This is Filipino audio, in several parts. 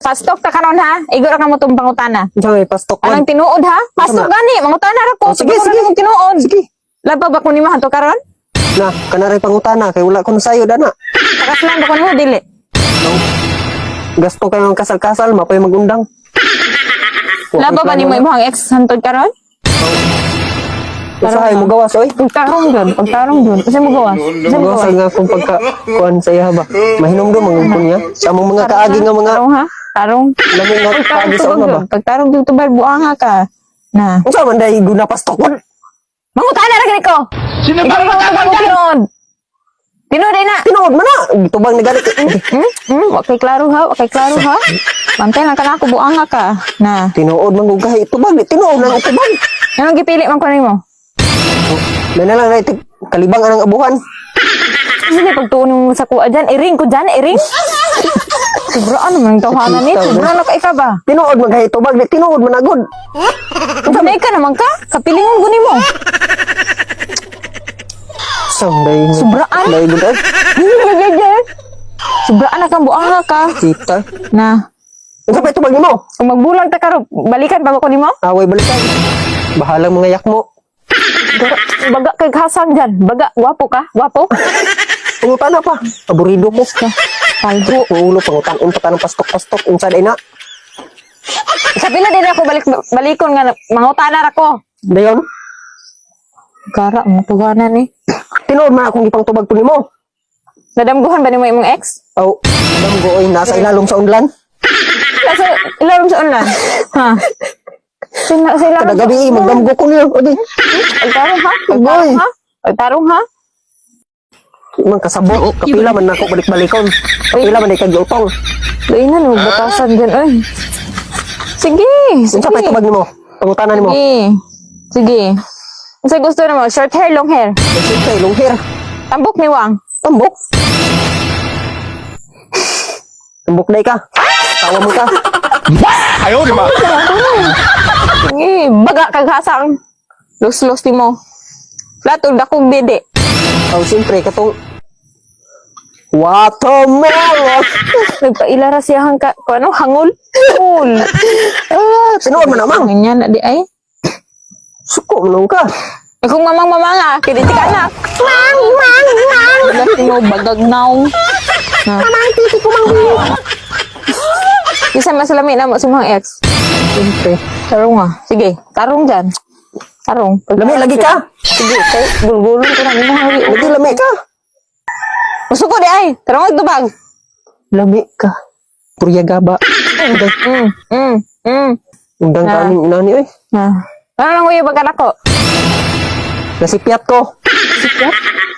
Pastok ta karon ha. Igo ra ka mo tong pangutana. Diyan, pastok man. Anong tinuod ha? Pastok gani, mangutana ra ko. Oh, sige, sige. Mong tinuod. Sige. Laba ba ko ni mahanto karon? Na, kanaray pangutana, kay wala ko na sayo, dana. Pakaslan ba ko mo dili? Gasto kayo ng kasal-kasal, mapay magundang. Laba ba ni mo imong ex hantod karon? Usahay mo gawas, oy. Pagtarong dun. Kasi mo gawas. Gawas nga kung pagka-kuhan sa iya ba. Mahinom do, mangumpon niya. Sa among mga kaagi nga mga... Tarong ha? Tarong. Lamig nga kaagi sa una ba? Pagtarong dito ba, buanga ka. Na. Kung saan man dahil guna pastok mo? Mangutana ra gani ko. Ikaw ba mo tinuod? Tinuod na. Tinood mo na! Tubang nagalit. Okay klaro ha. Mantay lang ka na ako, buanga ka. Na. Tinood man kung kahit tubang. Tinood lang ang tubang. Anong gipili man ko nimo? May na lang na ito. Kalibang ang abuhan. Sige, pagtuon mo sa kuha dyan. Iring ko dyan, iring. Sobra ano man tawanan ni. Sobra na ka ika ba? Tinood man kahit tubang. Tinood man agod. Ganay ka naman ka. Kapiling mo guni mo. Sanday. Sobraan. Sanday mo dahil. Sobraan na kang buanga ka. Kita. Na. Ang sapay tubang mo. Kung magbulang ta karo, balikan bago ko nimo. Away balikan. Bahalang mga yak mo. Baga kay hasang dyan. Baga, wapo ka? Wapo? Pangutan na pa. Aburido ko. Paldo. Ulo, pangutan. Unta ka ng pastok-pastok. Unsa day na. Sabi na din ako balikon nga mangutana ra ko. Dayon. Gara mo tuganan ni. Tinood man akong ipang tubag po ni mo. Nadamguhan ba nimo imong ex? Aw, alam ko oy nasa ilalong sa unlan. Nasa ilalim sa online. Ha? Sa ilalim. Kada gabi magdamgo ko niyo. Odi. Pagtarong ha? Agoy. Pagtarong ha? Man kasabot, kapila man nako balik-balikon. Kapila man kay giutong. Doon na no, batasan dyan. Ay. Sige. Unsa pay tubag nimo? Pangutanan nimo. Sige. Unsa gusto na mo? Short hair, long hair? Sige, long hair. Tambok ni Wang. Tambok. Tambok day ka. Tawa mo ka. Ayaw, di ba? Sige. Baga kaghasang. Los-los ni mo. Platod akong dede. Aw, siyempre katong watermelon. Nagpailara siya ka. Kung ano? Hangul? Hangul. Tinood man namang. Ganyan na di ay. Suko man ka. Eh kung mamang-mamanga, kiniti ka anak. Mang! Wala mo, bagagnaw. Mamang, titi ko mang. Isa masalami na mo si mga ex. Siyempre. Tarong nga. Sige, tarong dyan. Tarong. Lami lagi ka. Sige, gulgulong ko na. Lagi lami ka. Masuko di ay. Tarong magdubag. Lami ka. Purya gaba. Undang Ah. kaning inani oy. Ano lang kuya bagana ko? Nasipiat ko.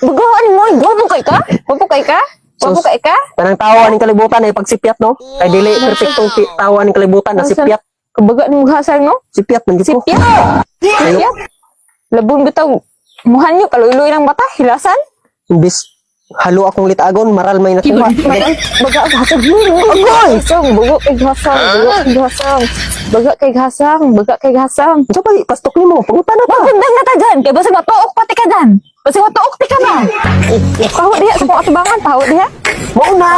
Bagawan mo. Wapo kay ka? Wapo kay ka? Wapo kay ka? Tanang tawa ning kalibutan ay pagsipiat no. Kay dili perfectong tawa ning kalibutan nasipiat. Kabaga ni maghasal no? Sipiat man gid ko. Sipiat. Labon bitaw. Muhan nyo, kaluloy ng mata, hilasan. Imbis halo akong litagon, maral may nakuha. Baga hasang mo. Agoy! Hasang, baga kay hasang, baga kay hasang. Baga kay hasang, baga kay hasang. Unsa ba pastok nimo? Pangutan na pa. Magandang na ta dyan. Kaya basta matuok pati ka dyan. Basta matuok ti ka ba? Paho diha, sa kong atubangan, paho diha. Mauna.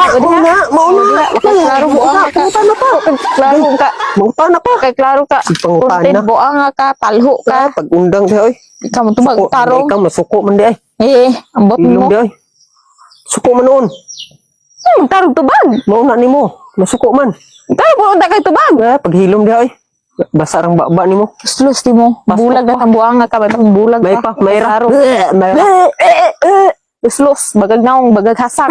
Klaro buang ka. Pangutan na pa. Klaro ka. Pangutan na pa. Kay klaro ka. Si pangutan na. Buang ka, palho ka. Pag undang di oy. Ikaw mo tubag, Suko, tarong. ikaw masuko man di ay. Ambot Ilong mo. di ay. Suko man noon. Tarong tubag. Mauna nimo. Masuko man. Tayo po unta kay tubag. Pag hilom di ay. Basa rang baba nimo. Slus di mo. Bulag na ang buang ka. Batang bulag May pa, may ra. Slus. Bagag naong, bagag hasak.